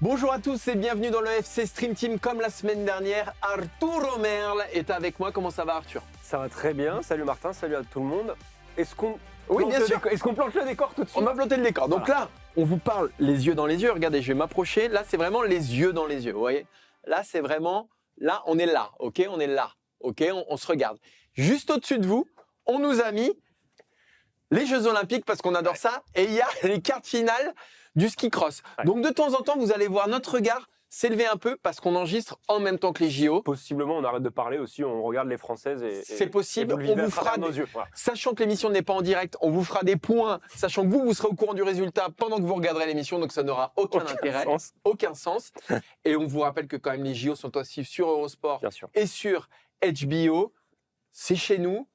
Bonjour à tous et bienvenue dans le FC Stream Team. Comme la semaine dernière, Arturo Merle est avec moi. Comment ça va, Arthur? Ça va très bien. Salut Martin, salut à tout le monde. Est-ce qu'on plante le décor tout de suite? On va planter le décor. Donc là, on vous parle les yeux dans les yeux. Regardez, je vais m'approcher. Là, c'est vraiment les yeux dans les yeux. Vous voyez? Là, c'est vraiment... Là, on est là. OK? On est là. OK? On se regarde. Juste au-dessus de vous, on nous a mis les Jeux Olympiques parce qu'on adore ça. Et il y a les quarts finales du ski cross. Ouais. Donc, de temps en temps, vous allez voir notre regard s'élever un peu parce qu'on enregistre en même temps que les JO. Possiblement, on arrête de parler aussi, on regarde les Françaises et c'est possible, et vous le vivez on à vous travers fera nos yeux. Voilà. Sachant que l'émission n'est pas en direct, on vous fera des points, sachant que vous serez au courant du résultat pendant que vous regarderez l'émission, donc ça n'aura aucun intérêt, aucun sens. Et on vous rappelle que quand même les JO sont aussi sur Eurosport Bien sûr. et sur HBO. C'est chez nous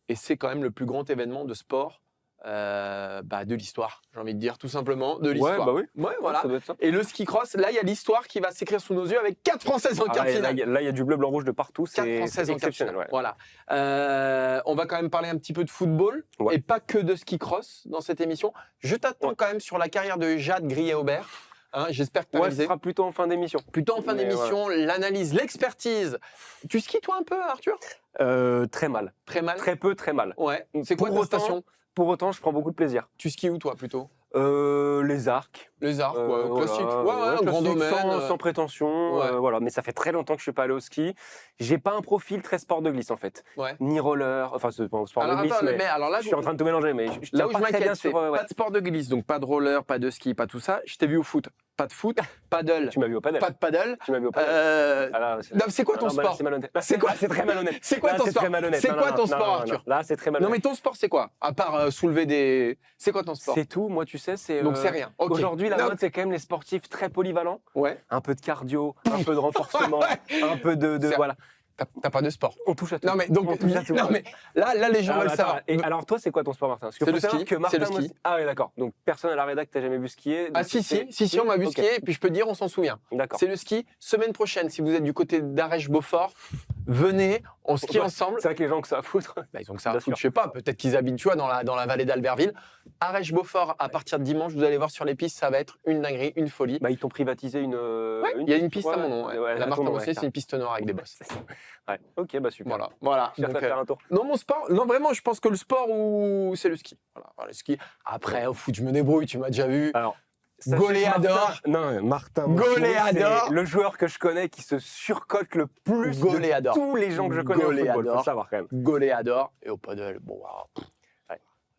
et c'est quand même le plus grand événement de sport de l'histoire, j'ai envie de dire, tout simplement, de l'histoire. Ouais, bah oui. Ouais, voilà. Ça doit être ça. Et le ski cross, là, il y a l'histoire qui va s'écrire sous nos yeux avec 4 Françaises en quart finale. Là, il y a du bleu, blanc, rouge de partout. 4 C'est Françaises en quart exceptionnel. finale. Ouais. Voilà. On va quand même parler un petit peu de football et pas que de ski cross dans cette émission. Je t'attends quand même sur la carrière de Jade Grillet-Aubert. Hein, j'espère que tu as Ce sera plutôt en fin d'émission. Plutôt en fin d'émission, l'analyse, l'expertise. Tu skis toi un peu, Arthur? Très mal. Très mal? Très peu, très mal. Ouais. C'est quoi ta station? Pour autant, je prends beaucoup de plaisir. Tu skis où toi plutôt? Les arcs. Les arcs, classique. Voilà. Un grand domaine. Sans prétention, voilà. Mais ça fait très longtemps que je suis pas allé au ski. J'ai pas un profil très sport de glisse en fait. Ouais. Ni roller, enfin c'est pas un sport de glisse, alors là, je suis en train de tout mélanger. Mais là où je m'inquiète, c'est pas de sport de glisse, donc pas de roller, pas de ski, pas tout ça. Je t'ai vu au foot. Pas de foot, paddle. Tu m'as vu au paddle. Pas de paddle. Tu m'as vu au paddle. Non, c'est quoi ton sport? C'est malhonnête. C'est quoi? C'est très malhonnête. C'est quoi ton sport? C'est quoi ton sport, Arthur? Là, c'est très malhonnête. Non, mais ton sport, c'est quoi? À part soulever des. C'est quoi ton sport? C'est tout. Moi, tu sais, c'est. Donc c'est rien. Okay. Aujourd'hui, la mode, c'est quand même les sportifs très polyvalents. Ouais. Un peu de cardio, un peu de renforcement, un peu de voilà. T'as pas de sport. On touche à tout. Non mais donc non mais là les gens veulent savoir. Et alors toi c'est quoi ton sport, Martin? Parce que c'est le ski. Que Martin Ah oui, d'accord. Donc personne à la rédac t'a jamais vu skier. Ah si on m'a vu skier et puis je peux te dire on s'en souvient. D'accord. C'est le ski. Semaine prochaine si vous êtes du côté d'Arèche-Beaufort, venez, on skie ensemble. C'est vrai que les gens que ça a à foutre. Bah, ils ont que ça à foutre, je sais pas, peut-être qu'ils habitent tu vois dans la vallée d'Albertville. Arèche-Beaufort à partir de dimanche, vous allez voir sur les pistes, ça va être une dinguerie, une folie. Bah ils t'ont privatisé une il y a une piste à mon nom. La Martin Mossier, c'est une piste noire avec des bosses. Ouais. OK, bah super. Voilà. Donc, faire un tour. Non, mon sport, non vraiment, je pense que le sport c'est le ski. Voilà, le ski. Après au foot, je me débrouille, tu m'as déjà vu. Alors Goléador. Martin. Goléador. Le joueur que je connais qui se surcote le plus de tous les gens que je connais au football, faut le savoir quand même. Goléador et au paddle. Bon,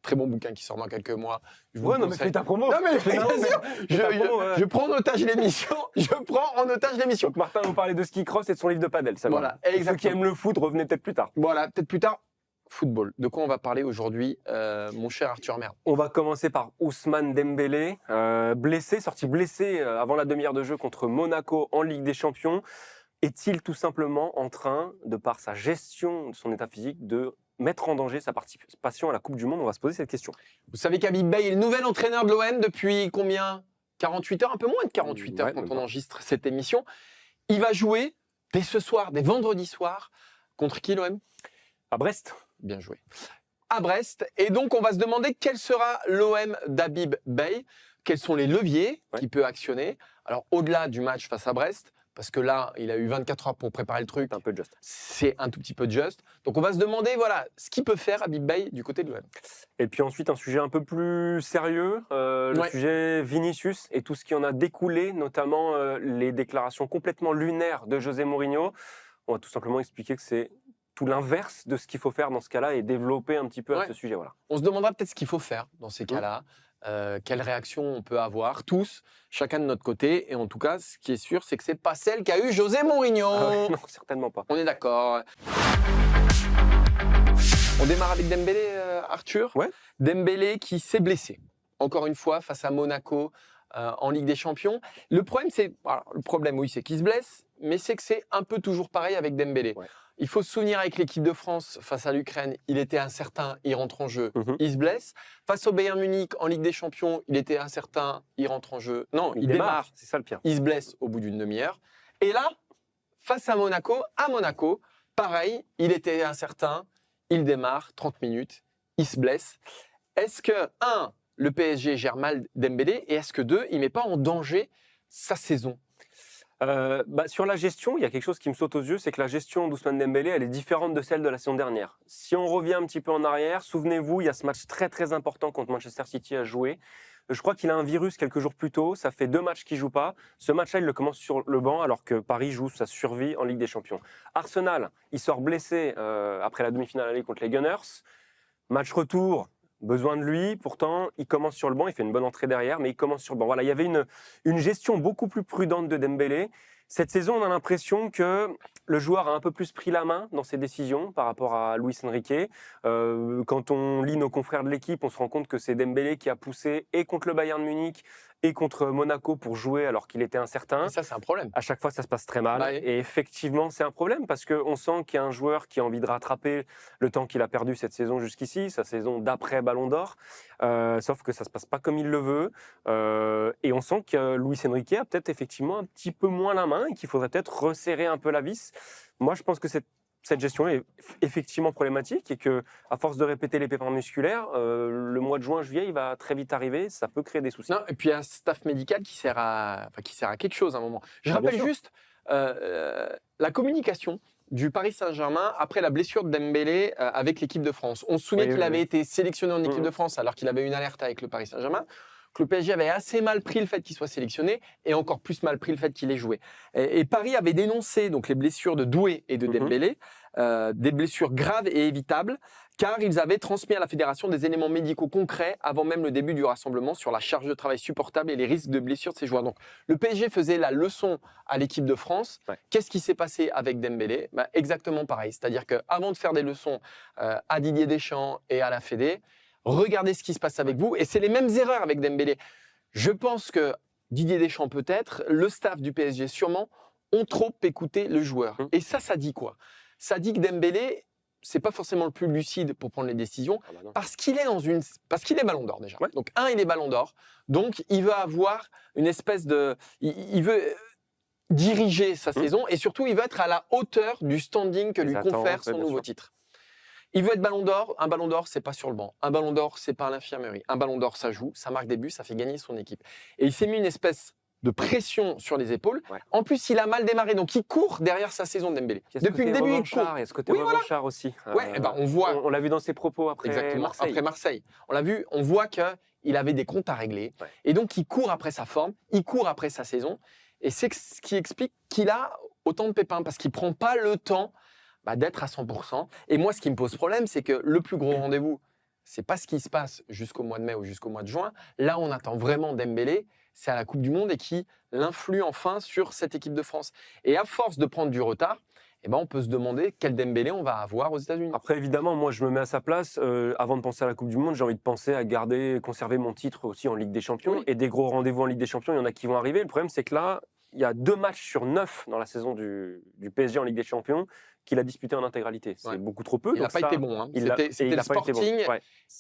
très bon bouquin qui sort dans quelques mois. Mais fais ta promo. Non mais je prends en otage l'émission. Donc Martin vous parlait de ski cross et de son livre de paddle. Ça voilà. Exactement. Ceux qui aiment le foot, revenez peut-être plus tard. Voilà, peut-être plus tard. Football. De quoi on va parler aujourd'hui, mon cher Arthur Merle? On va commencer par Ousmane Dembélé, sorti blessé avant la demi-heure de jeu contre Monaco en Ligue des Champions. Est-il tout simplement en train, de par sa gestion de son état physique, de mettre en danger sa participation à la Coupe du Monde? On va se poser cette question. Vous savez qu'Habib Beye est le nouvel entraîneur de l'OM depuis combien? 48 heures, un peu moins de 48 heures quand on enregistre cette émission. Il va jouer dès ce soir, dès vendredi soir, contre qui l'OM? À Brest. Bien joué. À Brest. Et donc, on va se demander quel sera l'OM d'Habib Beye, quels sont les leviers qu'il peut actionner. Alors, au-delà du match face à Brest, parce que là, il a eu 24 heures pour préparer le truc. Un peu juste. C'est un tout petit peu juste. Donc, on va se demander, voilà, ce qu'il peut faire Habib Beye du côté de l'OM. Et puis ensuite, un sujet un peu plus sérieux, le sujet Vinicius et tout ce qui en a découlé, notamment les déclarations complètement lunaires de José Mourinho. On va tout simplement expliquer que c'est tout l'inverse de ce qu'il faut faire dans ce cas-là et développer un petit peu à ce sujet. Voilà. On se demandera peut-être ce qu'il faut faire dans ces cas-là, quelle réaction on peut avoir, tous, chacun de notre côté. Et en tout cas, ce qui est sûr, c'est que c'est pas celle qu'a eu José Mourinho. Non, certainement pas. On est d'accord. On démarre avec Dembélé, Arthur. Ouais. Dembélé qui s'est blessé, encore une fois, face à Monaco en Ligue des Champions. Le problème, c'est qu'il se blesse, mais c'est que c'est un peu toujours pareil avec Dembélé. Ouais. Il faut se souvenir avec l'équipe de France face à l'Ukraine, il était incertain, il rentre en jeu, il se blesse. Face au Bayern Munich en Ligue des Champions, il était incertain, il rentre en jeu. Non, il démarre, c'est ça le pire. Il se blesse au bout d'une demi-heure. Et là, face à Monaco, pareil, il était incertain, il démarre, 30 minutes, il se blesse. Est-ce que, le PSG gère mal Dembélé et est-ce que, il ne met pas en danger sa saison? Sur la gestion, il y a quelque chose qui me saute aux yeux, c'est que la gestion d'Ousmane Dembélé, elle est différente de celle de la saison dernière. Si on revient un petit peu en arrière, souvenez-vous, il y a ce match très très important contre Manchester City à jouer. Je crois qu'il a un virus quelques jours plus tôt, ça fait 2 matchs qu'il ne joue pas. Ce match-là, il le commence sur le banc alors que Paris joue sa survie en Ligue des Champions. Arsenal, il sort blessé après la demi-finale aller contre les Gunners. Match retour, besoin de lui, pourtant il commence sur le banc, il fait une bonne entrée derrière, mais il commence sur le banc. Voilà, il y avait une gestion beaucoup plus prudente de Dembélé. Cette saison, on a l'impression que le joueur a un peu plus pris la main dans ses décisions par rapport à Luis Enrique. Quand on lit nos confrères de l'équipe, on se rend compte que c'est Dembélé qui a poussé et contre le Bayern Munich et contre Monaco pour jouer alors qu'il était incertain. Et ça, c'est un problème. À chaque fois, ça se passe très mal. Ouais. Et effectivement, c'est un problème parce qu'on sent qu'il y a un joueur qui a envie de rattraper le temps qu'il a perdu cette saison jusqu'ici, sa saison d'après Ballon d'Or. Sauf que ça ne se passe pas comme il le veut. Et on sent que Luis Enrique a peut-être effectivement un petit peu moins la main et qu'il faudrait peut-être resserrer un peu la vis. Moi, je pense que cette gestion est effectivement problématique et qu'à force de répéter les pépins musculaires, le mois de juin-juillet, il va très vite arriver, ça peut créer des soucis. Non, et puis il y a un staff médical qui sert à quelque chose à un moment. Je rappelle juste la communication du Paris Saint-Germain après la blessure de Dembélé avec l'équipe de France. On se souvient qu'il avait été sélectionné en équipe de France alors qu'il avait une alerte avec le Paris Saint-Germain, que le PSG avait assez mal pris le fait qu'il soit sélectionné et encore plus mal pris le fait qu'il ait joué. Et Paris avait dénoncé donc les blessures de Doué et de Dembélé, des blessures graves et évitables, car ils avaient transmis à la fédération des éléments médicaux concrets avant même le début du rassemblement sur la charge de travail supportable et les risques de blessure de ces joueurs. Donc le PSG faisait la leçon à l'équipe de France. Ouais. Qu'est-ce qui s'est passé avec Dembélé ? Exactement pareil. C'est-à-dire qu'avant de faire des leçons à Didier Deschamps et à la Fédé, regardez ce qui se passe avec vous. Et c'est les mêmes erreurs avec Dembélé. Je pense que Didier Deschamps peut-être, le staff du PSG sûrement, ont trop écouté le joueur. Et ça dit quoi ? Ça dit que Dembélé, c'est pas forcément le plus lucide pour prendre les décisions, parce qu'il est Ballon d'Or déjà. Ouais. Donc il est Ballon d'Or, donc il veut avoir une espèce de, il veut diriger sa saison et surtout il veut être à la hauteur du standing que lui confère son nouveau titre. Il veut être Ballon d'Or. Un Ballon d'Or, c'est pas sur le banc. Un Ballon d'Or, c'est pas à l'infirmerie. Un Ballon d'Or, ça joue, ça marque des buts, ça fait gagner son équipe. Et il s'est mis une espèce de pression sur les épaules. Ouais. En plus, il a mal démarré, donc il court derrière sa saison de Dembélé. Depuis le début, il court. Il y a ce côté revanchard aussi. Ouais, on voit. On l'a vu dans ses propos après Marseille. Après Marseille. On l'a vu, on voit qu'il avait des comptes à régler. Ouais. Et donc, il court après sa forme, il court après sa saison. Et c'est ce qui explique qu'il a autant de pépins, parce qu'il ne prend pas le temps d'être à 100%. Et moi, ce qui me pose problème, c'est que le plus gros rendez-vous, c'est pas ce qui se passe jusqu'au mois de mai ou jusqu'au mois de juin. Là, on attend vraiment Dembélé. C'est à la Coupe du Monde et qui l'influe enfin sur cette équipe de France. Et à force de prendre du retard, on peut se demander quel Dembélé on va avoir aux États-Unis. Après, évidemment, moi, je me mets à sa place. Avant de penser à la Coupe du Monde, j'ai envie de penser à conserver mon titre aussi en Ligue des Champions. Oui. Et des gros rendez-vous en Ligue des Champions, il y en a qui vont arriver. Le problème, c'est que là, il y a 2 matchs sur 9 dans la saison du PSG en Ligue des Champions qu'il a disputé en intégralité. C'est beaucoup trop peu. Il n'a pas été bon. Hein. C'était le Sporting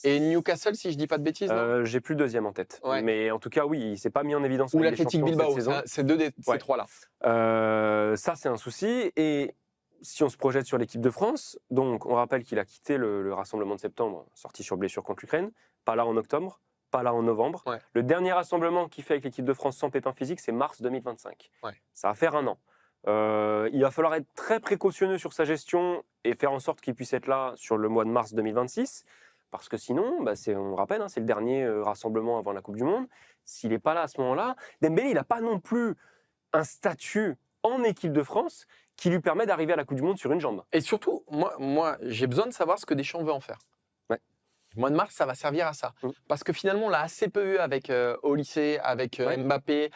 et Newcastle, si je ne dis pas de bêtises. J'ai plus le 2e en tête. Ouais. Mais en tout cas, oui, il ne s'est pas mis en évidence. Ou l'Athletic Bilbao. C'est 2 des ces 3-là. Ça, c'est un souci. Et si on se projette sur l'équipe de France, donc on rappelle qu'il a quitté le rassemblement de septembre, sorti sur blessure contre l'Ukraine, pas là en octobre, pas là en novembre. Ouais. Le dernier rassemblement qu'il fait avec l'équipe de France sans pépin physique, c'est mars 2025. Ouais. Ça va faire 1 an. Il va falloir être très précautionneux sur sa gestion et faire en sorte qu'il puisse être là sur le mois de mars 2026, parce que sinon, on rappelle, c'est le dernier rassemblement avant la Coupe du Monde. S'il n'est pas là à ce moment-là, Dembélé, il n'a pas non plus un statut en équipe de France qui lui permet d'arriver à la Coupe du Monde sur une jambe. Et surtout, moi j'ai besoin de savoir ce que Deschamps veut en faire. Ouais. Le mois de mars, ça va servir à ça. Parce que finalement, on l'a assez peu eu avec au lycée, avec Mbappé.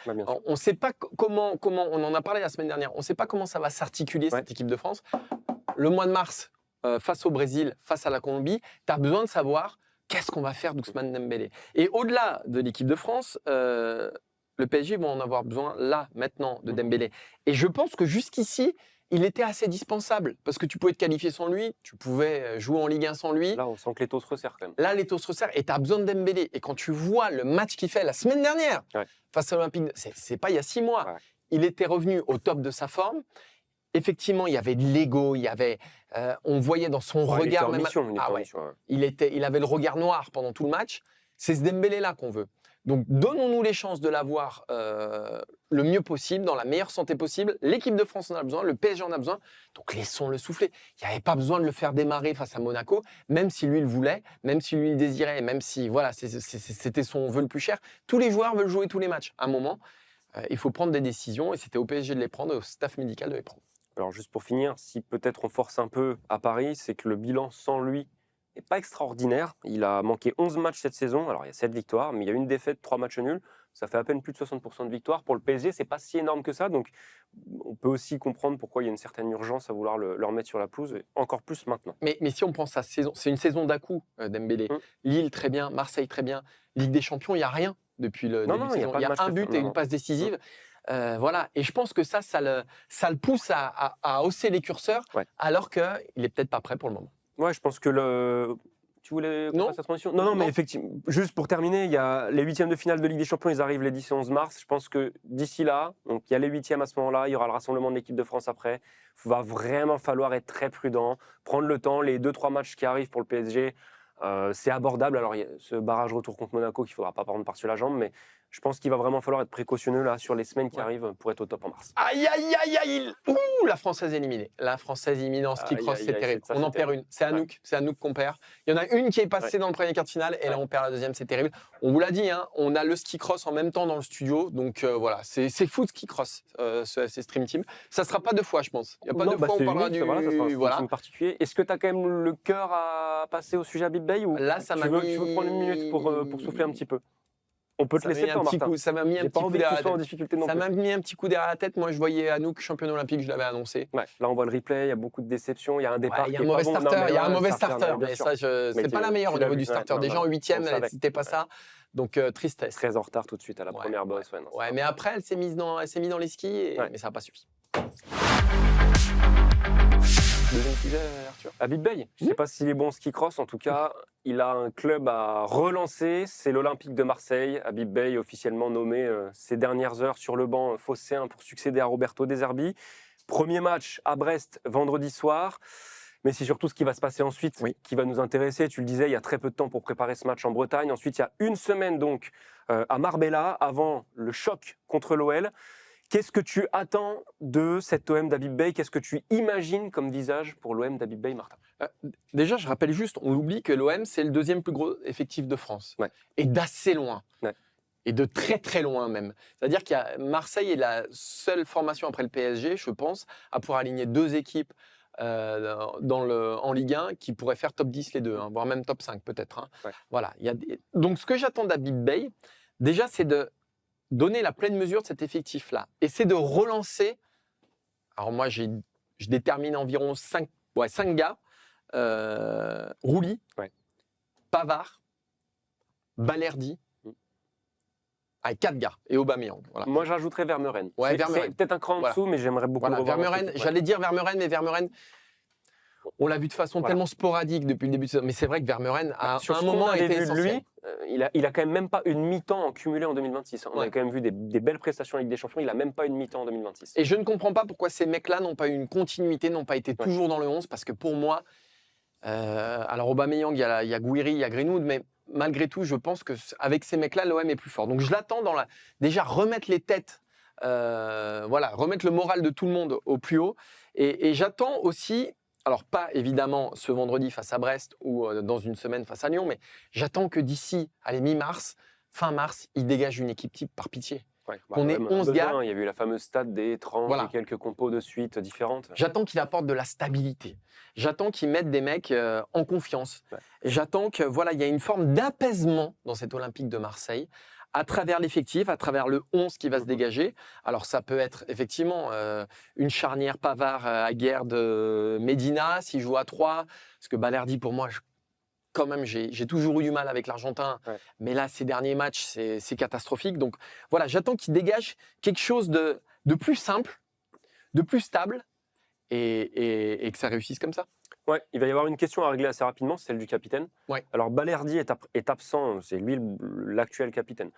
On ne sait pas comment, on en a parlé la semaine dernière, on ne sait pas comment ça va s'articuler cette équipe de France. Le mois de mars, face au Brésil, face à la Colombie, tu as besoin de savoir qu'est-ce qu'on va faire d'Ousmane Dembélé. Et au-delà de l'équipe de France, le PSG va en avoir besoin là, maintenant, de Dembélé. Et je pense que jusqu'ici, il était assez dispensable parce que tu pouvais te qualifier sans lui, tu pouvais jouer en Ligue 1 sans lui. Là, on sent que l'étau se resserre quand même. Là, l'étau se resserre et tu as besoin de Dembélé. Et quand tu vois le match qu'il fait la semaine dernière face à l'Olympique, c'est pas il y a 6 mois, il était revenu au top de sa forme. Effectivement, il y avait de l'ego, il y avait, on voyait dans son regard même. Il avait le regard noir pendant tout le match. c'est ce Dembélé-là qu'on veut. Donc, donnons-nous les chances de l'avoir le mieux possible, dans la meilleure santé possible. L'équipe de France en a besoin, le PSG en a besoin. Donc, laissons-le souffler. Il n'y avait pas besoin de le faire démarrer face à Monaco, même si lui le voulait, même si lui le désirait, même si voilà, c'était son vœu le plus cher. Tous les joueurs veulent jouer tous les matchs. À un moment, il faut prendre des décisions et c'était au PSG de les prendre, au staff médical de les prendre. Alors, juste pour finir, si peut-être on force un peu à Paris, c'est que le bilan sans lui n'est pas extraordinaire. Il a manqué 11 matchs cette saison. Alors, il y a 7 victoires, mais il y a une défaite, 3 matchs nuls. Ça fait à peine plus de 60% de victoires. Pour le PSG, c'est pas si énorme que ça. Donc, on peut aussi comprendre pourquoi il y a une certaine urgence à vouloir le remettre sur la pelouse, et encore plus maintenant. Mais si on prend sa saison, c'est une saison d'à-coup, Dembélé. Lille, très bien. Marseille, très bien. Ligue des Champions, il n'y a rien depuis le début de saison. Il y a un but et une passe décisive. Voilà. Et je pense que ça le pousse à hausser les curseurs, alors qu'il n'est peut-être pas prêt pour le moment. Ouais, je pense que Tu voulais qu'on fasse la transition ? Non, mais effectivement, juste pour terminer, il y a les huitièmes de finale de Ligue des Champions, ils arrivent les 10 et 11 mars. Je pense que d'ici là, donc il y a les huitièmes à ce moment-là, il y aura le rassemblement de l'équipe de France après. Il va vraiment falloir être très prudent, prendre le temps. Les 2-3 matchs qui arrivent pour le PSG, c'est abordable. Alors, il y a ce barrage retour contre Monaco qu'il ne faudra pas prendre par-dessus la jambe, mais je pense qu'il va vraiment falloir être précautionneux là, sur les semaines qui arrivent pour être au top en mars. Aïe, aïe, aïe, aïe. Ouh, la Française éliminée. La Française éliminée en ski cross, c'est terrible. On en perd une. C'est Anouk qu'on perd. Il y en a une qui est passée dans le premier quart de finale et là, on perd la deuxième. C'est terrible. On vous l'a dit, hein, on a le ski cross en même temps dans le studio. Donc voilà, c'est fou de ski cross, ce Stream Team. Ça ne sera pas 2 fois, je pense. Il n'y a pas 2 fois où on parlera du. Voilà, ça particulier. Est-ce que tu as quand même le cœur à passer au sujet Habib Beye ou là, ça tu veux prendre une minute pour souffler un petit peu? On peut te laisser le temps, Martin. Ça m'a mis un petit coup derrière la tête. Ça m'a mis un petit coup derrière la tête. Moi, je voyais Anouk championne olympique, je l'avais annoncé. Ouais, là, on voit le replay, il y a beaucoup de déceptions, il y a un départ. Il y a un mauvais starter, il y a un mauvais starter. Mais ça, c'est pas la meilleure au niveau du starter. Déjà en 8e, c'était pas ça. Donc, tristesse. Très en retard tout de suite à la première bosse. Ouais, mais après, elle s'est mise dans les skis, mais ça n'a pas suffi. Deuxième sujet, Arthur. Habib Beye, je ne sais pas s'il est bon en ski cross, en tout cas, il a un club à relancer, c'est l'Olympique de Marseille. Habib Beye, officiellement nommé ces dernières heures sur le banc phocéen pour succéder à Roberto De Zerbi. Premier match à Brest vendredi soir, mais c'est surtout ce qui va se passer ensuite qui va nous intéresser. Tu le disais, il y a très peu de temps pour préparer ce match en Bretagne. Ensuite, il y a une semaine donc à Marbella avant le choc contre l'OL. Qu'est-ce que tu attends de cet OM d'Habib Beye ? Qu'est-ce que tu imagines comme visage pour l'OM d'Habib Beye, Martin ? Déjà, je rappelle juste, on oublie que l'OM, c'est le 2e plus gros effectif de France. Et d'assez loin. Et de très très loin même. C'est-à-dire qu'il y a Marseille est la seule formation après le PSG, je pense, à pouvoir aligner 2 équipes en Ligue 1 qui pourraient faire top 10 les deux, voire même top 5 peut-être. Voilà. Donc, ce que j'attends d'Habib Beye, déjà, c'est de donner la pleine mesure de cet effectif-là. Et c'est de relancer. Alors moi, je détermine environ 5 gars. Roulis, Pavard, Balerdi. 4 gars. Et Aubameyang. Voilà. Moi, j'ajouterais Vermeuren. Vermeuren. C'est peut-être un cran en dessous, mais j'aimerais beaucoup le revoir. Vermeuren, j'allais dire Vermeuren, mais Vermeuren, on l'a vu de façon tellement sporadique depuis le début de saison. Mais c'est vrai que Vermeuren, à un moment, a été essentiel. Il a quand même pas une mi-temps en cumulé en 2026. On a quand même vu des belles prestations en Ligue des Champions. Il n'a même pas une mi-temps en 2026. Et je ne comprends pas pourquoi ces mecs-là n'ont pas eu une continuité, n'ont pas été toujours dans le 11. Parce que pour moi, alors Aubameyang, il y a Gouiri, il y a Greenwood, mais malgré tout, je pense qu'avec ces mecs-là, l'OM est plus fort. Donc je l'attends déjà remettre les têtes, remettre le moral de tout le monde au plus haut. Et j'attends aussi. Alors, pas évidemment ce vendredi face à Brest ou dans une semaine face à Lyon, mais j'attends que d'ici, mi-mars, fin mars, il dégage une équipe type par pitié. On est 11 gars. Il y a eu la fameuse stat des 30 et quelques compos de suite différentes. J'attends qu'il apporte de la stabilité. J'attends qu'il mette des mecs en confiance. Et j'attends que il y a une forme d'apaisement dans cet Olympique de Marseille, à travers l'effectif, à travers le 11 qui va se dégager. Alors, ça peut être effectivement une charnière Pavard à Guerd Medina, s'il joue à 3. Parce que Balerdi, pour moi, quand même, j'ai toujours eu du mal avec l'Argentin. Mais là, ces derniers matchs, c'est catastrophique. Donc, voilà, j'attends qu'il dégage quelque chose de plus simple, de plus stable et que ça réussisse comme ça. Ouais, il va y avoir une question à régler assez rapidement, c'est celle du capitaine. Ouais. Alors Balerdi est absent, c'est lui l'actuel capitaine.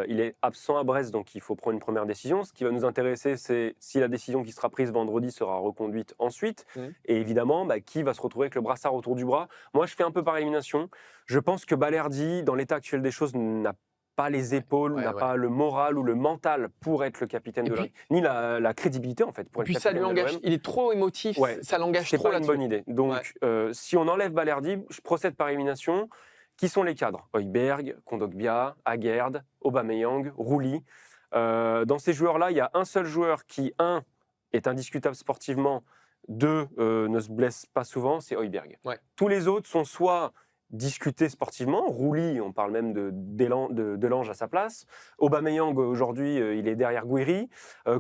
Il est absent à Brest, donc il faut prendre une première décision. Ce qui va nous intéresser, c'est si la décision qui sera prise vendredi sera reconduite ensuite. Et évidemment, qui va se retrouver avec le brassard autour du bras. Moi, je fais un peu par élimination. Je pense que Balerdi, dans l'état actuel des choses, n'a pas les épaules, n'a pas le moral ou le mental pour être le capitaine de l'OM, ni la crédibilité en fait pour être le capitaine. Puis ça lui engage, il est trop émotif, ça l'engage trop. C'est pas une bonne idée. Donc si on enlève Balerdi, je procède par élimination. Qui sont les cadres? Højbjerg, Kondogbia, Aguerd, Aubameyang, Rouli. Dans ces joueurs-là, il y a un seul joueur qui, est indiscutable sportivement, ne se blesse pas souvent, c'est Højbjerg. Tous les autres sont soit discuter sportivement. Rouli, on parle même de Delange à sa place. Aubameyang, aujourd'hui, il est derrière Guiri.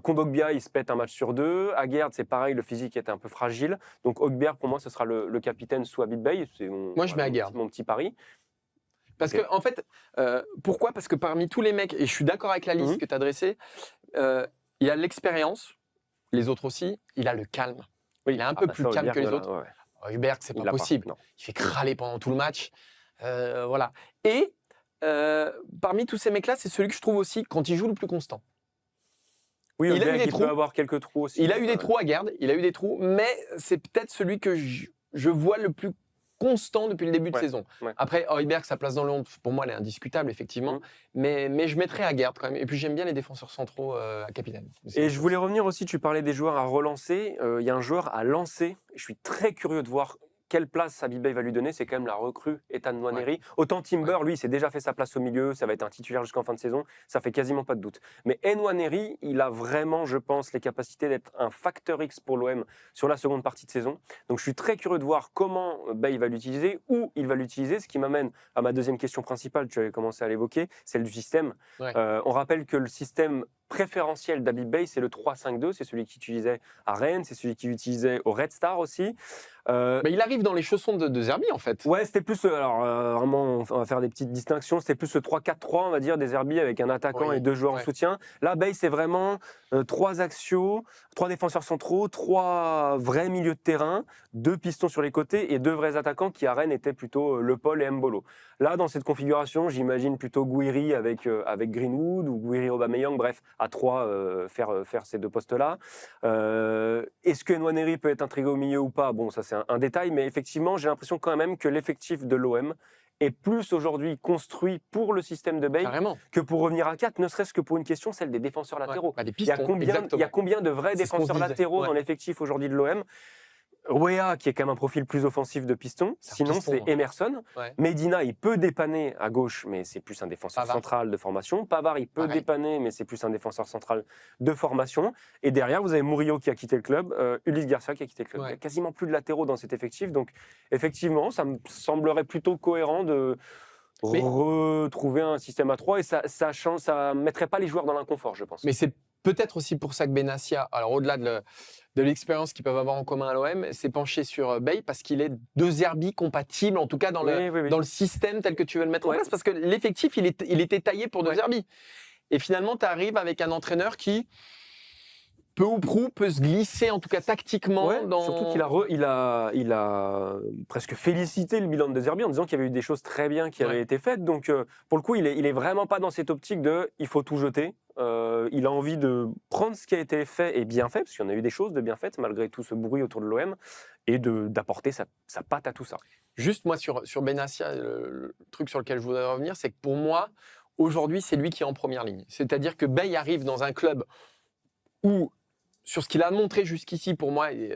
Kondogbia, il se pète un match sur 2. Aguerd, c'est pareil, le physique était un peu fragile. Donc Højbjerg, pour moi, ce sera le capitaine sous Habib Beye. Je mets Aguerd. Mon petit pari. Parce que, en fait, pourquoi? Parce que parmi tous les mecs, et je suis d'accord avec la liste que tu as dressée, il y a l'expérience, les autres aussi, il a le calme. Il est un peu plus calme que les autres. Højbjerg, c'est pas possible. Il fait crâler pendant tout le match. Voilà. Et parmi tous ces mecs-là, c'est celui que je trouve aussi, quand il joue, le plus constant. Oui, il a eu des trous. Peut avoir quelques trous aussi. Il a eu des trous à Aguerd, il a eu des trous, mais c'est peut-être celui que je vois le plus constant depuis le début de saison. Après, Højbjerg, sa place dans le 11, pour moi, elle est indiscutable, effectivement. Mais je mettrais Aguerd quand même. Et puis, j'aime bien les défenseurs centraux à capitaine. Et je voulais revenir aussi, tu parlais des joueurs à relancer. Il y a un joueur à lancer. Je suis très curieux de voir quelle place Habib Beye va lui donner. C'est quand même la recrue Ethan Nwaneri. Autant Timber, lui, il s'est déjà fait sa place au milieu. Ça va être un titulaire jusqu'en fin de saison. Ça fait quasiment pas de doute. Mais Nwaneri, il a vraiment, je pense, les capacités d'être un facteur X pour l'OM sur la seconde partie de saison. Donc je suis très curieux de voir comment Beye va l'utiliser, où il va l'utiliser. Ce qui m'amène à ma deuxième question principale, tu avais commencé à l'évoquer, celle du système. On rappelle que le système préférentiel d'Habib Beye, c'est le 3-5-2. C'est celui qu'il utilisait à Rennes, c'est celui qu'il utilisait au Red Star aussi. Il arrive dans les chaussons de Zerbi, en fait. Ouais, c'était plus, vraiment, on va faire des petites distinctions, c'était plus le 3-4-3, on va dire, des Zerbi avec un attaquant et 2 joueurs en soutien. Là, Beye, c'est vraiment 3 axiaux, 3 défenseurs centraux, 3 vrais milieux de terrain, 2 pistons sur les côtés et 2 vrais attaquants qui, à Rennes, étaient plutôt Le Paul et Mbolo. Là, dans cette configuration, j'imagine plutôt Guiri avec Greenwood ou Guiri Aubameyang, bref, à 3, faire ces 2 postes-là. Est-ce que Nwaneri peut être intégré au milieu ou pas? Bon, ça, c'est un détail, mais effectivement, j'ai l'impression quand même que l'effectif de l'OM est plus aujourd'hui construit pour le système de Beye que pour revenir à 4, ne serait-ce que pour une question, celle des défenseurs latéraux. Des pistons, il y a combien de vrais défenseurs latéraux dans l'effectif aujourd'hui de l'OM? Wea, qui est quand même un profil plus offensif de piston. Sinon, c'est Emerson. Medina, il peut dépanner à gauche, mais c'est plus un défenseur central de formation. Pavard, il peut dépanner, mais c'est plus un défenseur central de formation. Et derrière, vous avez Murillo qui a quitté le club, Ulysse Garcia qui a quitté le club. Il n'y a quasiment plus de latéraux dans cet effectif. Donc, effectivement, ça me semblerait plutôt cohérent de retrouver un système à 3 et ça ne mettrait pas les joueurs dans l'inconfort, je pense. Mais c'est peut-être aussi pour ça que Benassia, alors au-delà de l'expérience qu'ils peuvent avoir en commun à l'OM, s'est penché sur Beye parce qu'il est de Zerbi compatible, en tout cas dans le système tel que tu veux le mettre en place, parce que l'effectif, il était taillé pour de Zerbi. Et finalement, tu arrives avec un entraîneur qui, peu ou prou, peut se glisser, en tout cas tactiquement. Surtout qu'il a presque félicité le bilan de De Zerbi en disant qu'il y avait eu des choses très bien qui avaient été faites. Donc, pour le coup, il est vraiment pas dans cette optique de « il faut tout jeter ». Il a envie de prendre ce qui a été fait et bien fait, parce qu'il y en a eu des choses de bien faites, malgré tout ce bruit autour de l'OM, et d'apporter sa patte à tout ça. Juste, moi, sur Benassia, le truc sur lequel je voudrais revenir, c'est que pour moi, aujourd'hui, c'est lui qui est en première ligne. C'est-à-dire que Beye arrive dans un club où, sur ce qu'il a montré jusqu'ici, pour moi, il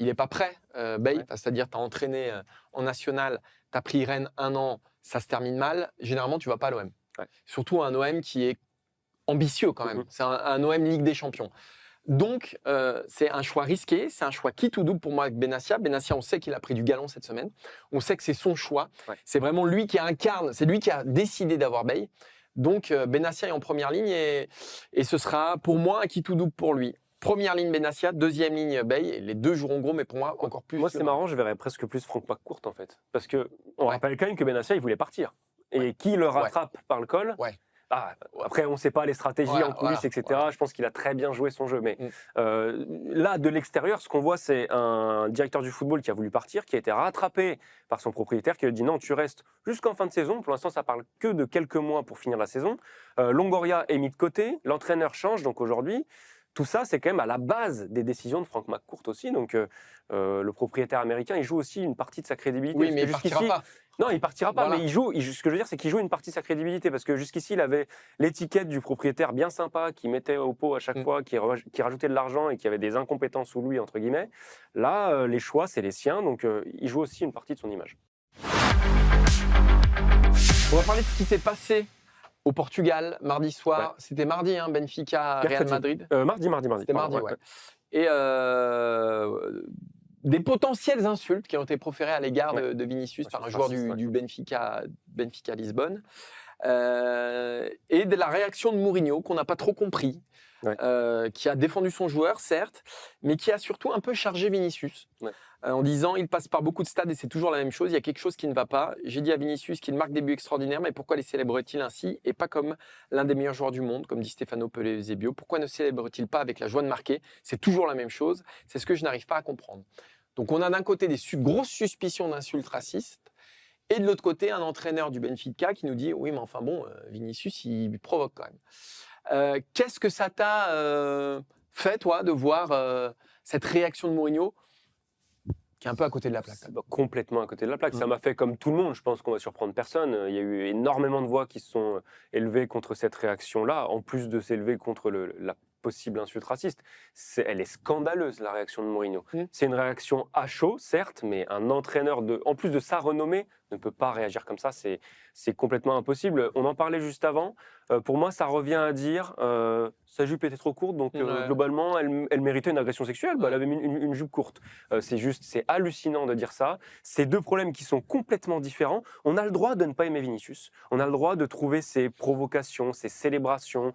n'est pas prêt, Beye. C'est-à-dire, tu as entraîné en national, tu as pris Rennes 1 an, ça se termine mal. Généralement, tu ne vas pas à l'OM. Surtout un OM qui est ambitieux quand même. C'est un OM Ligue des Champions. Donc, c'est un choix risqué, c'est un choix quitte ou double pour moi avec Benassia. Benassia, on sait qu'il a pris du galon cette semaine. On sait que c'est son choix. C'est vraiment lui qui incarne, c'est lui qui a décidé d'avoir Beye. Donc, Benassia est en première ligne et ce sera pour moi un quitte ou double pour lui. Première ligne Benassia, deuxième ligne Beye. Les 2 joueront gros, mais pour moi, encore plus. Moi, c'est marrant, je verrais presque plus Franck McCourt en fait. Parce qu'on rappelle quand même que Benassia, il voulait partir. Et qui le rattrape par le col Après, on ne sait pas les stratégies en coulisses, etc. Voilà. Je pense qu'il a très bien joué son jeu. Mais là, de l'extérieur, ce qu'on voit, c'est un directeur du football qui a voulu partir, qui a été rattrapé par son propriétaire, qui lui a dit non, tu restes jusqu'en fin de saison. Pour l'instant, ça parle que de quelques mois pour finir la saison. Longoria est mis de côté, l'entraîneur change. Donc aujourd'hui, tout ça, c'est quand même à la base des décisions de Frank McCourt aussi. Donc le propriétaire américain, il joue aussi une partie de sa crédibilité. Oui, mais il partira pas. Non, il partira pas, mais ce que je veux dire, c'est qu'il joue une partie de sa crédibilité, parce que jusqu'ici, il avait l'étiquette du propriétaire bien sympa, qui mettait au pot à chaque fois, qui rajoutait de l'argent et qui avait des incompétences sous lui, entre guillemets. Là, les choix, c'est les siens, donc il joue aussi une partie de son image. On va parler de ce qui s'est passé au Portugal, mardi soir. Ouais. C'était mardi, hein, Benfica, Real Madrid. Mardi. C'était mardi, ouais. Et des potentielles insultes qui ont été proférées à l'égard de Vinicius par un joueur du Benfica Lisbonne. Et de la réaction de Mourinho qu'on n'a pas trop compris, qui a défendu son joueur, certes, mais qui a surtout un peu chargé Vinicius. En disant il passe par beaucoup de stades et c'est toujours la même chose, il y a quelque chose qui ne va pas. J'ai dit à Vinicius qu'il marque des buts extraordinaires, mais pourquoi les célèbre-t-il ainsi et pas comme l'un des meilleurs joueurs du monde, comme dit Stefano Pelé-Zebio? Pourquoi ne célèbre-t-il pas avec la joie de marquer? C'est toujours la même chose, c'est ce que je n'arrive pas à comprendre. Donc on a d'un côté des grosses suspicions d'insultes racistes et de l'autre côté un entraîneur du Benfica qui nous dit oui mais enfin bon, Vinicius il provoque quand même. Qu'est-ce que ça t'a fait toi de voir cette réaction de Mourinho qui est un peu à côté de la plaque? Complètement à côté de la plaque. Ça m'a fait comme tout le monde. Je pense qu'on va surprendre personne. Il y a eu énormément de voix qui se sont élevées contre cette réaction-là, en plus de s'élever contre la possible insulte raciste. Elle est scandaleuse, la réaction de Mourinho. C'est une réaction à chaud, certes, mais un entraîneur, en plus de sa renommée, ne peut pas réagir comme ça. C'est complètement impossible. On en parlait juste avant. Pour moi, ça revient à dire sa jupe était trop courte, donc globalement, elle méritait une agression sexuelle. Elle avait mis une jupe courte. C'est hallucinant de dire ça. C'est deux problèmes qui sont complètement différents. On a le droit de ne pas aimer Vinicius. On a le droit de trouver ses provocations, ses célébrations,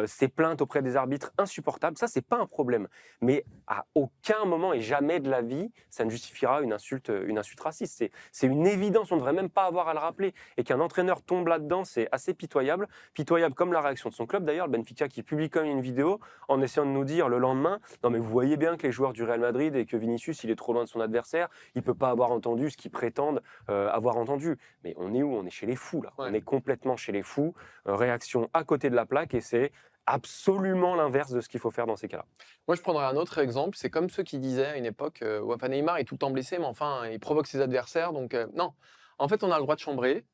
ses plaintes auprès des arbitres insupportables. Ça, c'est pas un problème. Mais à aucun moment et jamais de la vie, ça ne justifiera une insulte raciste. C'est une évidence. On ne devrait même pas avoir à le rappeler. Et qu'un entraîneur tombe là-dedans, c'est assez pitoyable. Pitoyable comme la réaction de son club d'ailleurs, le Benfica qui publie comme une vidéo en essayant de nous dire le lendemain non mais vous voyez bien que les joueurs du Real Madrid et que Vinicius il est trop loin de son adversaire, il peut pas avoir entendu ce qu'ils prétendent avoir entendu. Mais on est où? On est chez les fous là. On est complètement chez les fous. Réaction à côté de la plaque et c'est absolument l'inverse de ce qu'il faut faire dans ces cas-là. Moi je prendrais un autre exemple, c'est comme ceux qui disaient à une époque Neymar est tout le temps blessé mais enfin il provoque ses adversaires donc non. En fait on a le droit de chambrer.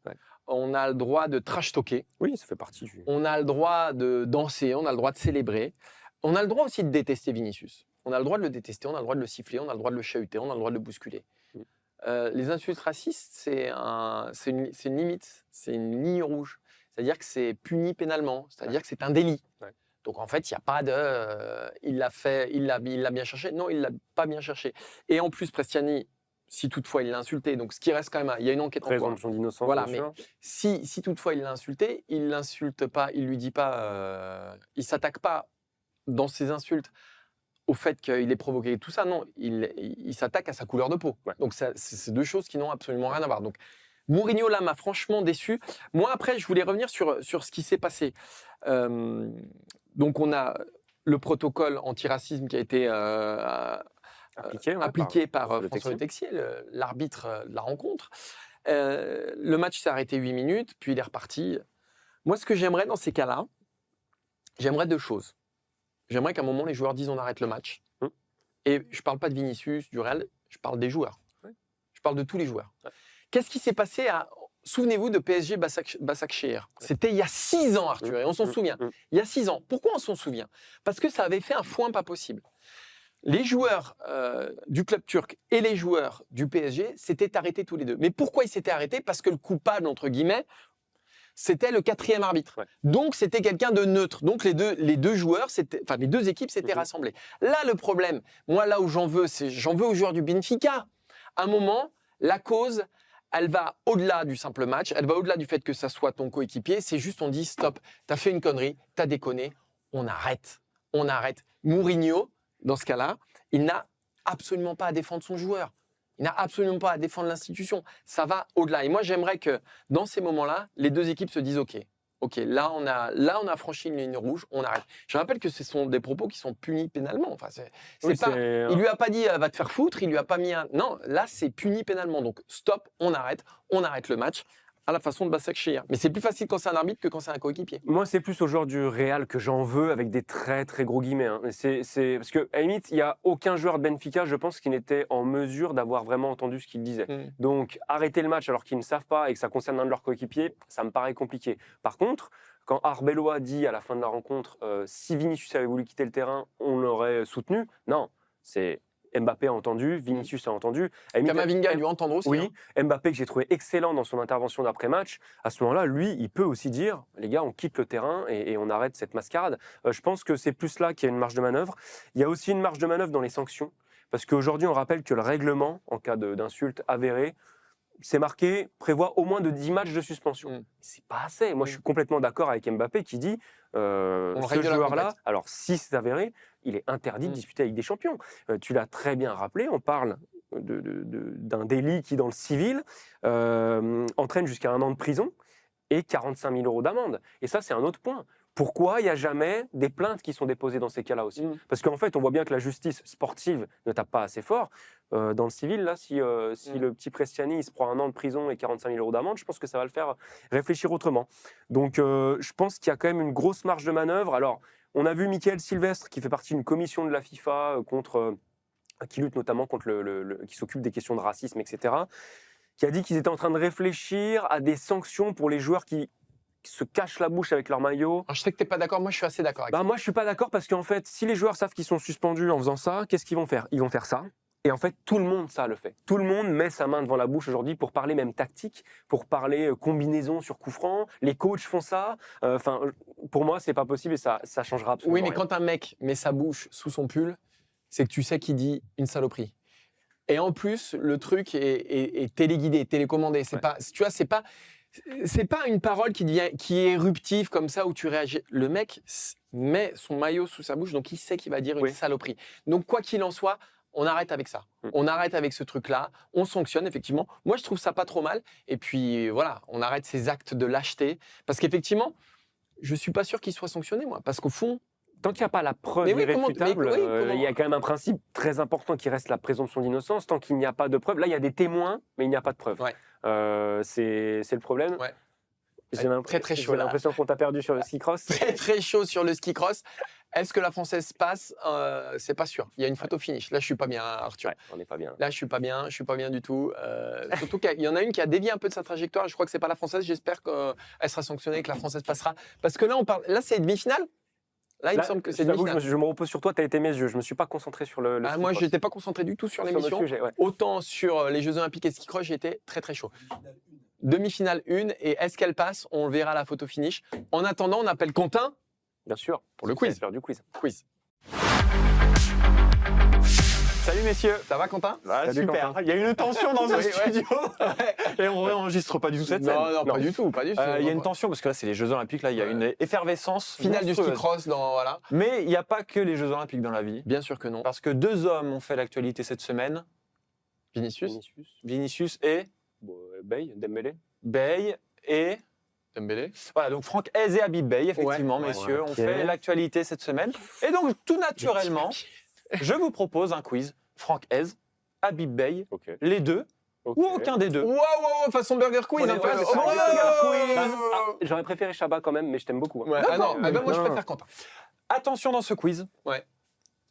On a le droit de trash-talker. Oui, ça fait partie du... On a le droit de danser, on a le droit de célébrer. On a le droit aussi de détester Vinicius. On a le droit de le détester, on a le droit de le siffler, on a le droit de le chahuter, on a le droit de le bousculer. Les insultes racistes, c'est une limite, c'est une ligne rouge. C'est-à-dire que c'est puni pénalement, c'est-à-dire que c'est un délit. Donc en fait, il n'y a pas de... il l'a bien cherché. Non, il ne l'a pas bien cherché. Et en plus, Prestiani... si toutefois il l'a insulté, donc ce qui reste quand même, il y a une enquête en cours. Présomption d'innocence. Voilà, mais si toutefois il l'a insulté, il l'insulte pas, il lui dit pas, il s'attaque pas dans ses insultes au fait qu'il ait provoqué tout ça. Non, il s'attaque à sa couleur de peau. Donc c'est deux choses qui n'ont absolument rien à voir. Donc Mourinho là m'a franchement déçu. Moi après, je voulais revenir sur ce qui s'est passé. Donc on a le protocole antiracisme qui a été appliqué par François Le Texier, l'arbitre de la rencontre. Le match s'est arrêté 8 minutes, puis il est reparti. Moi, ce que j'aimerais dans ces cas-là, j'aimerais deux choses. J'aimerais qu'à un moment, les joueurs disent on arrête le match. Et je ne parle pas de Vinicius, du Real, je parle des joueurs. Je parle de tous les joueurs. Qu'est-ce qui s'est passé Souvenez-vous de PSG Başakşehir. C'était il y a 6 ans, Arthur, et on s'en souvient. Il y a 6 ans. Pourquoi on s'en souvient? Parce que ça avait fait un foin pas possible. Les joueurs du club turc et les joueurs du PSG s'étaient arrêtés tous les deux. Mais pourquoi ils s'étaient arrêtés? Parce que le coupable, entre guillemets, c'était le 4e arbitre. Donc, c'était quelqu'un de neutre. Donc, les deux joueurs, les deux équipes s'étaient rassemblées. Là, le problème, moi, là où j'en veux aux joueurs du Benfica. À un moment, la cause, elle va au-delà du simple match. Elle va au-delà du fait que ça soit ton coéquipier. C'est juste, on dit, stop, t'as fait une connerie, t'as déconné, on arrête. On arrête. Mourinho, dans ce cas-là, il n'a absolument pas à défendre son joueur. Il n'a absolument pas à défendre l'institution. Ça va au-delà. Et moi, j'aimerais que, dans ces moments-là, les deux équipes se disent « Ok, Ok, là on a franchi une ligne rouge, on arrête. Je rappelle que ce sont des propos qui sont punis pénalement. Enfin, il lui a pas dit va te faire foutre, il lui a pas mis un. Non, là c'est puni pénalement. Donc stop, on arrête le match à la façon de Başakşehir. Mais c'est plus facile quand c'est un arbitre que quand c'est un coéquipier. Moi, c'est plus au joueur du Real que j'en veux, avec des très très gros guillemets. Hein. Parce que à la limite, il n'y a aucun joueur de Benfica, je pense, qui n'était en mesure d'avoir vraiment entendu ce qu'il disait. Donc, arrêter le match alors qu'ils ne savent pas et que ça concerne un de leurs coéquipiers, ça me paraît compliqué. Par contre, quand Arbeloa dit à la fin de la rencontre, si Vinicius avait voulu quitter le terrain, on l'aurait soutenu. Non, c'est Mbappé a entendu, Vinicius a entendu. Camavinga a dû entendre aussi. Oui, Mbappé que j'ai trouvé excellent dans son intervention d'après-match. À ce moment-là, lui, il peut aussi dire, les gars, on quitte le terrain et on arrête cette mascarade. Je pense que c'est plus là qu'il y a une marge de manœuvre. Il y a aussi une marge de manœuvre dans les sanctions. Parce qu'aujourd'hui, on rappelle que le règlement, en cas d'insulte avérée, c'est marqué, prévoit au moins de 10 matchs de suspension. C'est pas assez. Moi, je suis complètement d'accord avec Mbappé qui dit ce joueur-là, alors si c'est avéré, il est interdit de disputer avec des champions. Tu l'as très bien rappelé, on parle d'un délit qui, dans le civil, entraîne jusqu'à 1 an de prison et 45 000 € d'amende. Et ça, c'est un autre point. Pourquoi il n'y a jamais des plaintes qui sont déposées dans ces cas-là aussi ? Parce qu'en fait, on voit bien que la justice sportive ne tape pas assez fort. Dans le civil, là, si le petit Prestiani il se prend 1 an de prison et 45 000 € d'amende, je pense que ça va le faire réfléchir autrement. Donc, je pense qu'il y a quand même une grosse marge de manœuvre. Alors, on a vu Michael Sylvestre, qui fait partie d'une commission de la FIFA qui lutte notamment contre qui s'occupe des questions de racisme, etc., qui a dit qu'ils étaient en train de réfléchir à des sanctions pour les joueurs qui se cachent la bouche avec leur maillot. Alors, je sais que tu n'es pas d'accord, moi je suis assez d'accord avec toi. Moi je suis pas d'accord parce qu'en fait, si les joueurs savent qu'ils sont suspendus en faisant ça, qu'est-ce qu'ils vont faire ? Ils vont faire ça. Et en fait, tout le monde, ça le fait. Tout le monde met sa main devant la bouche aujourd'hui pour parler même tactique, pour parler combinaison sur coup franc. Les coachs font ça. Pour moi, c'est pas possible et ça changera absolument rien. Oui, mais rien. quand un mec met sa bouche sous son pull, c'est que tu sais qu'il dit une saloperie. Et en plus, le truc est téléguidé, télécommandé. C'est pas, tu vois, c'est pas une parole qui est éruptive comme ça où tu réagis. Le mec met son maillot sous sa bouche, donc il sait qu'il va dire une saloperie. Donc quoi qu'il en soit, on arrête avec ça. On arrête avec ce truc-là. On sanctionne effectivement. Moi, je trouve ça pas trop mal. Et puis voilà, on arrête ces actes de lâcheté parce qu'effectivement, je suis pas sûr qu'ils soient sanctionnés, moi, parce qu'au fond. Tant qu'il n'y a pas la preuve irréfutable, il y a quand même un principe très important qui reste la présomption d'innocence. Tant qu'il n'y a pas de preuve, là il y a des témoins, mais il n'y a pas de preuve. C'est le problème. Ouais. Très chaud. J'ai l'impression qu'on t'a perdu sur le ski cross. Très très chaud sur le ski cross. Est-ce que la Française passe ? C'est pas sûr. Il y a une photo finish. Là, je suis pas bien, Arthur. On n'est pas bien. Là, je suis pas bien du tout. Surtout qu'il y en a une qui a dévié un peu de sa trajectoire. Je crois que c'est pas la Française. J'espère qu'elle sera sanctionnée, que la Française passera. Parce que là, Là, c'est demi-finale. Là, il me semble que c'est demi-finale. Je me repose sur toi. Tu as été mes yeux. Je me suis pas concentré sur le ski moi, cross. je n'étais pas concentré du tout sur l'émission. Autant sur les Jeux Olympiques et ski cross, j'étais très très chaud. Demi-finale 1, et est-ce qu'elle passe ? On le verra à la photo finish. En attendant, on appelle Quentin. Bien sûr. Pour le quiz. Faire du quiz. Salut messieurs, ça va Quentin ? Salut, super. Quentin. Il y a une tension dans ce studio. Et on réenregistre pas du tout cette scène. Non, pas du tout. Il y a une tension parce que là, c'est les Jeux Olympiques. Là, il y a une effervescence. Finale du ski cross voilà. Mais il n'y a pas que les Jeux Olympiques dans la vie. Bien sûr que non. Parce que 2 hommes ont fait l'actualité cette semaine. Vinicius et Bey et Dembélé. Voilà, donc Franck Hez et Habib Bey, effectivement, messieurs, ont fait l'actualité cette semaine. Et donc, tout naturellement, je vous propose un quiz. Franck Hez, Habib Bey, les deux, ou aucun des deux. Wow, façon burger quiz. J'aurais préféré Chabat quand même, mais je t'aime beaucoup. Moi, je préfère Quentin. Attention dans ce quiz.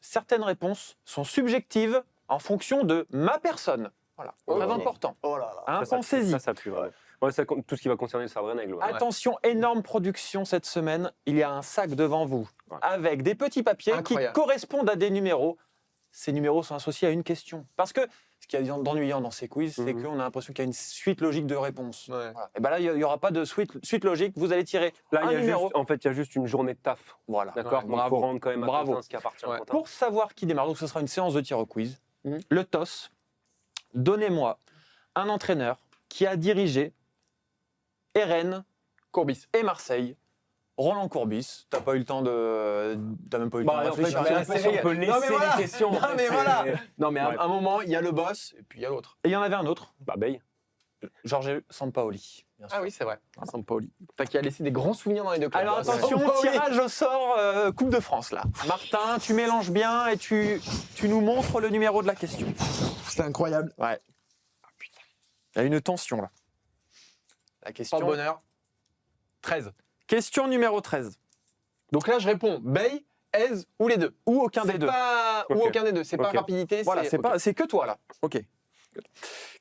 Certaines réponses sont subjectives en fonction de ma personne. Voilà, très important. Pensez-y. Ça pue vraiment. Tout ce qui va concerner le Sabrenègle. Attention, énorme production cette semaine. Il y a un sac devant vous avec des petits papiers qui correspondent à des numéros. Ces numéros sont associés à une question. Parce que ce qu'il y a d'ennuyant dans ces quiz, c'est qu'on a l'impression qu'il y a une suite logique de réponses. Et bien là, il n'y aura pas de suite logique. Vous allez tirer un numéro. En fait, il y a juste une journée de taf. Voilà. D'accord. Donc, il faut rendre quand même à Quentin ce qui appartient à Quentin. Pour savoir qui démarre, donc ce sera une séance de tir au quiz. Le TOS. Donnez-moi un entraîneur qui a dirigé Rennes, Courbis et Marseille. Roland Courbis, t'as pas eu le temps t'as même pas eu le temps de réfléchir. On peut laisser les questions. Non mais à un moment, il y a le boss et puis il y a l'autre. Et il y en avait un autre. Bey. Jorge Sampaoli. Bien sûr. Ah oui, c'est vrai. Sampaoli. Qui a laissé des grands souvenirs dans les deux clubs. Alors attention, tirage au sort Coupe de France là. Martin, tu mélanges bien et tu nous montres le numéro de la question. C'est incroyable. Ouais. Ah, putain. Il y a une tension là. La question. Bonheur. 13. Question numéro 13. Donc là, je réponds Bay, Ez ou les deux. Ou aucun des deux. Ou aucun des deux. C'est pas rapidité. Voilà, c'est que toi là. Ok.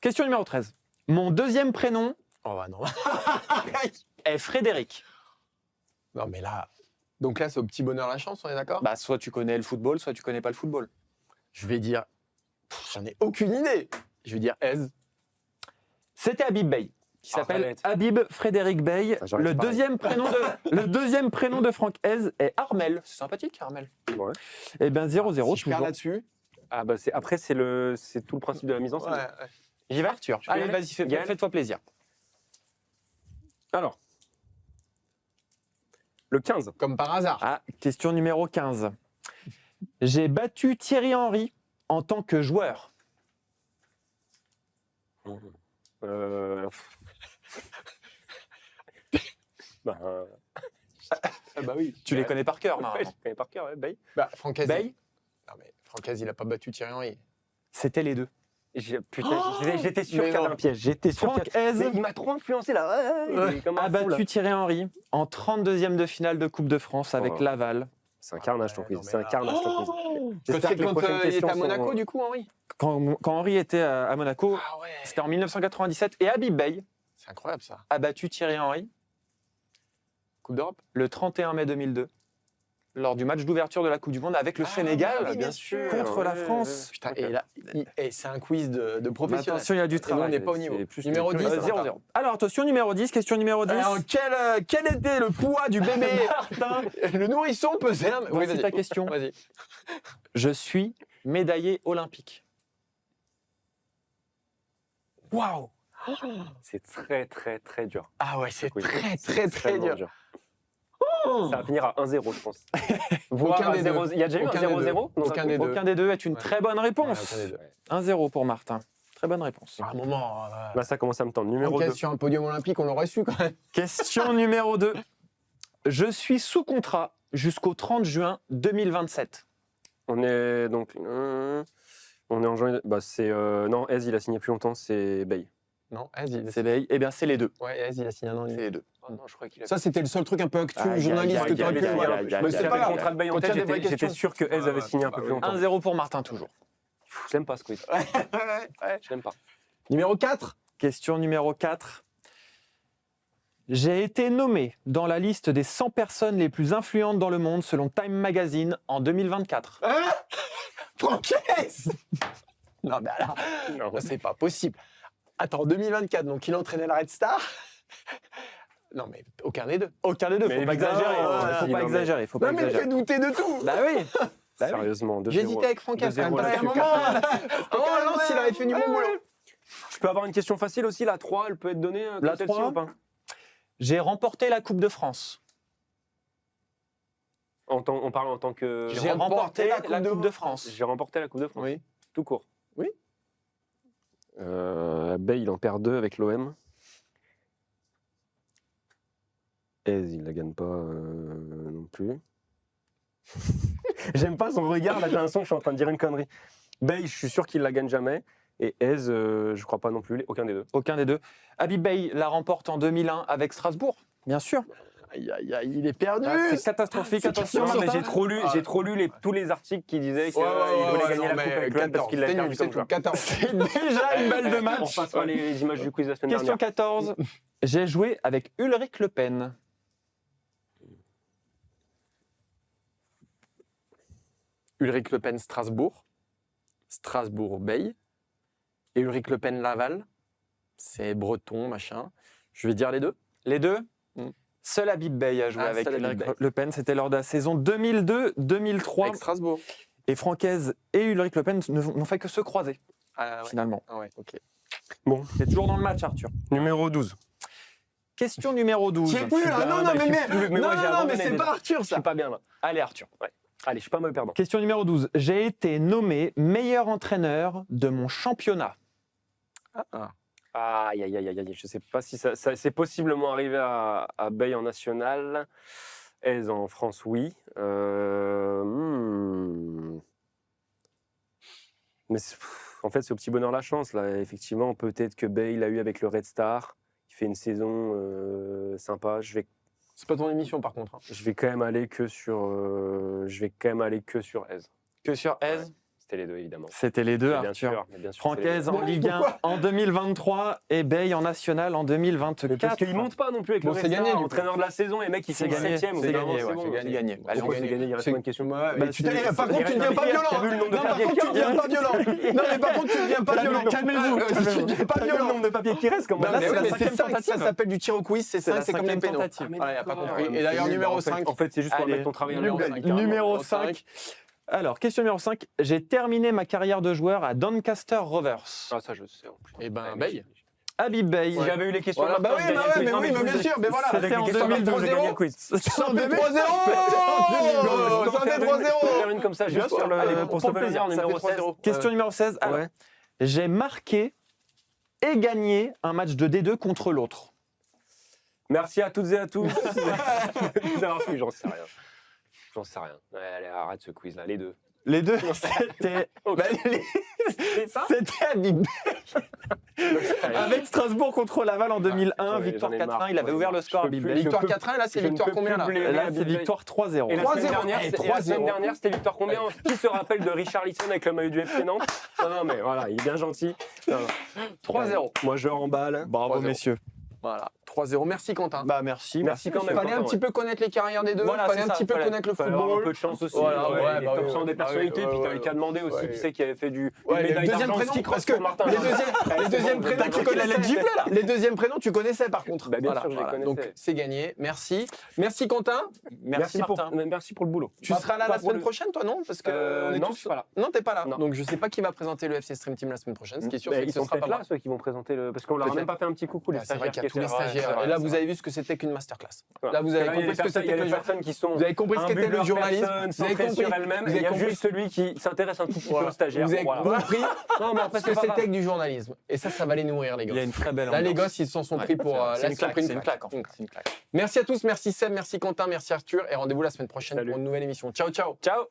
Question numéro 13. Mon deuxième prénom Oh bah non. est Frédéric. Non mais là. Donc là, c'est au petit bonheur la chance, on est d'accord? Bah, soit tu connais le football, soit tu connais pas le football. Je vais dire. J'en ai aucune idée. Je vais dire Ez. C'était Habib Bey, qui ça s'appelle va être- Habib Frédéric Bey. j'aurais Le dit pareil. deuxième prénom de Franck Hez est Armel. C'est sympathique, Armel. Ouais. Eh bien, 0-0. Si je perds toujours. là-dessus. Ah bah après c'est tout le principe de la mise en scène. Ouais. J'y vais, Arthur. peux y Allez, aller vas-y, Gaël fais-toi plaisir. Alors, le 15. Comme par hasard. Ah, question numéro 15. J'ai battu Thierry Henry en tant que joueur. Ah bah oui. Tu les connais par cœur, Ouais, normalement. je connais par cœur, ouais, Bay. Bah, Francaise. Bey, Non mais Francaise, il a pas battu Thierry Henry. c'était les deux. Putain, j'étais sûr mais qu'il y avait non. un piège. J'étais sûr Franck qu'il y avait- Hez Mais il m'a trop influencé là. Ouais, il est comme un a fou, là. battu Thierry Henry en 32e de finale de Coupe de France avec Oh. Laval. C'est un carnage ton Ouais, quiz. non, mais C'est un là- carnage ton quiz. Quand, J'espère que les quand prochaines il était questions à Monaco, sont- du coup, Henry. Quand Henry était à Monaco, Ah ouais. c'était en 1997. Et Habib Bey C'est incroyable ça. a battu Thierry Henry Coupe d'Europe. le 31 mai 2002 lors du match d'ouverture de la Coupe du Monde avec le Sénégal bah oui, bien sûr. contre la Ouais, France. Putain, Ok. et là, c'est un quiz de professionnel. Attention, il y a du Et nous, on travail. n'est pas au niveau. c'est plus Numéro que- 10. Ouais, 0-0. Alors attention, numéro 10, question numéro 10. Alors, quel était le poids du bébé Martin? Le nourrisson pesait un... Voici vas-y. ta question. Vas-y. Je suis médaillé olympique. Waouh. C'est très très très dur. Ah ouais, c'est Oui, très c'est très très extrêmement dur. Ça va finir à 1-0, je pense. Voire Aucun à des 0. deux. Il y a déjà eu un Aucun des 0-0 deux. Aucun des deux. Aucun des deux est une Ouais. très bonne Ouais, réponse. aucun des deux. 1-0 pour Martin. Très bonne réponse. À un moment, Là, ça commence à me tendre. Numéro 2. sur un podium olympique, on l'aurait su quand même. Question numéro 2. Je suis sous contrat jusqu'au 30 juin 2027. On est donc. On est en janvier. Bah, c'est. Non, Ez, il a signé plus longtemps, c'est Bay. Non, vas-y. C'est Bey. Eh bien, c'est les deux. Ouais, vas-y, il a signé un an. C'est les deux. Oh non, je crois qu'il a. Ça, c'était le seul truc un peu actuel, Aïe, journaliste aïe, que tu aurais aïe, pu aïe, voir. aïe, aïe, Mais aïe, c'est aïe, pas J'avais le grave. contrat de Bay en Quand il y tête, a des vraies j'étais questions. sûr que Ez avait signé un peu plus longtemps. 1-0 pour Martin, toujours. Je l'aime pas ce quiz. Je l'aime pas. Numéro 4. Question numéro 4. J'ai été nommé dans la liste des 100 personnes les plus influentes dans le monde selon Time Magazine en 2024. Francaise. Non, mais alors, Non. c'est pas possible. Attends, 2024, donc il entraînait la Red Star. Non, mais aucun des deux. Aucun des deux, Mais faut pas évidemment, exagérer. voilà. Faut pas Non, mais- exagérer. Faut pas Non, mais il fait exagérer. douter de tout. Bah oui. Bah oui. Sérieusement, 2-0. J'hésitais avec Francaise quand même, 2-0 parce qu'à un là-dessus. moment, Lance, il avait fait du bon boulot. Je peux avoir une question facile aussi, la 3, elle peut être donnée La comme celle-ci 3? ou pas J'ai remporté la Coupe de France. On parle en tant que. J'ai remporté la Coupe de France. J'ai remporté la Coupe de France. Oui. Tout court. Oui. Bay, il en perd 2 avec l'OM. Ez, il la gagne pas non plus. J'aime pas son regard, là j'ai l'impression que je suis en train de dire une connerie. Bay, je suis sûr qu'il la gagne jamais. Et Ez, je crois pas non plus, aucun des deux. Aucun des deux. Habib Bey la remporte en 2001 avec Strasbourg, bien sûr. Aïe, aïe, aïe, il est perdu. Ah, c'est catastrophique. C'est Attention, catastrophique. Non, mais Martin. j'ai trop lu tous les articles qui disaient qu'il Ouais, ouais, voulait ouais, gagner non, la Coupe mais avec l'OM parce qu'il l'a c'était perdu nul, comme c'est joueur. tout. 14. C'est déjà une balle de On match. passera les images du quiz la semaine Question dernière. 14. J'ai joué avec Ulrich Le Pen. Ulrich Le Pen, Strasbourg. Strasbourg, Bay. Et Ulrich Le Pen, Laval. C'est breton, machin. Je vais dire les deux. Les deux Mm. Seul Habib Bey a joué Ah, avec seul Habib Ulrich Bey. Le Pen. C'était lors de la saison 2002-2003. Avec Strasbourg. Et Francaise et Ulrich Le Pen n'ont fait que se croiser, Ah ouais. finalement. Ah ouais, ok. C'est toujours dans le match, Arthur. Numéro 12. Question numéro 12. Qui est plus là? Non, non, mais mais moi, j'ai non, mais abandonné c'est déjà. pas Arthur, Je ça. suis pas bien là. Allez, Arthur. Allez, je suis pas mauvais perdant. Question numéro 12. J'ai été nommé meilleur entraîneur de mon championnat. Ah. Aïe, aïe, aïe, aïe, aïe. Je sais pas si ça c'est possiblement arrivé à Bay en national. Aise en France, oui. Mais en fait, c'est au petit bonheur la chance. Là. Effectivement, peut-être que Bay l'a eu avec le Red Star. Il fait une saison sympa. C'est pas ton émission par contre. Je vais quand même aller que sur Aise. Que sur Aise. Ouais. C'était les deux, évidemment. C'était les deux, Bien Arthur. sûr, Francaise en Ligue 1 en 2023 et Bay en National en 2024. Parce qu'ils ne montent pas non plus avec le c'est gagné, entraîneur de la saison, et mec, il fait gagné, 7ème. c'est gagné, C'est bon, c'est gagné. Pourquoi c'est gagné? Il reste une question. Par contre, tu deviens pas violent. T'as vu le nombre de Non, par papiers contre, tu deviens pas violent. Non, mais par contre, tu deviens pas violent. Calmez-vous. Tu deviens pas Pas le violent. nombre de papiers qui restent, comme Non, ça. mais c'est la ouais, cinquième ça, tentative. ça s'appelle du tir au quiz, c'est ça, c'est comme les cinquième pénaux. tentative. Voilà, il a pas compris. Ouais, Et d'ailleurs, c'est numéro nul, 5. En fait, c'est juste pour Allez, mettre ton travail en nul, l'air. Numéro 5. Alors, question numéro 5. J'ai terminé ma carrière de joueur à Doncaster Rovers. Ah, ça, je sais. En plus. Eh ben, Bay. Habib Bey. Si j'avais eu les questions, Voilà, bah oui, mais oui, mais bien sûr, mais voilà. C'était en 2012, j'ai gagné le quiz. 102 3-0. Je peux faire une comme ça, Bien juste sûr. pour Allez, pour sauver le plaisir, numéro ça fait 16. 3-0. Question numéro 16. Alors, Ouais. j'ai marqué et gagné un match de D2 contre l'autre. Merci à toutes et à tous de nous avoir suivis. J'en sais rien. J'en sais rien. Ouais, allez, arrête ce quiz là, les deux. Les deux, c'était C'est ça c'était Habib Bey. Avec Strasbourg contre Laval en 2001, victoire 4-1. Il avait ouvert le score, Habib Bey. Victoire 4-1, là, c'est victoire combien là? Là, c'est victoire 3-0. Et la 3-0. semaine dernière, Eh, c'était- la semaine 3-0. dernière, c'était victoire combien? Qui se rappelle de Richarlison avec le maillot du FC Nantes? Non, mais voilà, il est bien gentil. Non, non. 3-0. Moi, je remballe. Bravo, 3-0. messieurs. Voilà, 3-0. Merci Quentin. Bah, merci. Merci quand Il même. fallait un petit peu connaître les carrières des deux, il Voilà, fallait c'est un ça, petit peu fallait- connaître le Fallait avoir un football. peu de chance aussi. Voilà, ouais, les bah top oui, 100 des oui, personnalités. oui, Puis oui, t'as qu'à demander aussi oui. qui c'est qui avait fait du Ouais, une le médaille deuxième d'argent prénom, ski parce cross que pour Martin. les deuxièmes prénoms, tu connaissais. Les deuxièmes prénoms, tu connaissais par contre. Bah, bien sûr, je les connaissais. Donc c'est gagné. Merci. Merci Quentin. Merci, Martin. Merci pour le boulot. Tu seras là la semaine prochaine, toi, non? Parce que on est non, tous- je suis pas là. Non, t'es pas là. Non. Donc je sais pas qui va présenter le FC Stream Team la semaine prochaine. Ce qui est sûr, Bah, c'est que ils ce sont sera peut-être pas là moi. ceux qui vont présenter le. Parce qu'on leur a Peut-être. même pas fait un petit coucou les Ah, c'est vrai stagiaires qu'il y a qui tous les étaient là. stagiaires. Et là, vous avez vu ce que c'était qu'une masterclass. Là, vous avez compris ce que Il y c'était a que des le journalisme. personnes qui sont Vous avez compris ce qu'était imbues de le leur journalisme. personne, Vous avez centrées compris. sur elles-mêmes. Vous Il y a avez juste celui qui s'intéresse un tout petit peu aux stagiaires. Vous avez Voilà. compris Non, mais après, ce que c'est pas c'était grave. que du journalisme. Et ça va les nourrir, les Il y a gosses. une très belle Là, les ambiance. gosses, ils s'en sont Ouais, pris pour. c'est là, une ils se sont claque, pris c'est une claque, en fait. C'est une claque. Merci à tous, merci Seb, merci Quentin, merci Arthur. Et rendez-vous la semaine prochaine Salut. pour une nouvelle émission. Ciao, ciao. Ciao.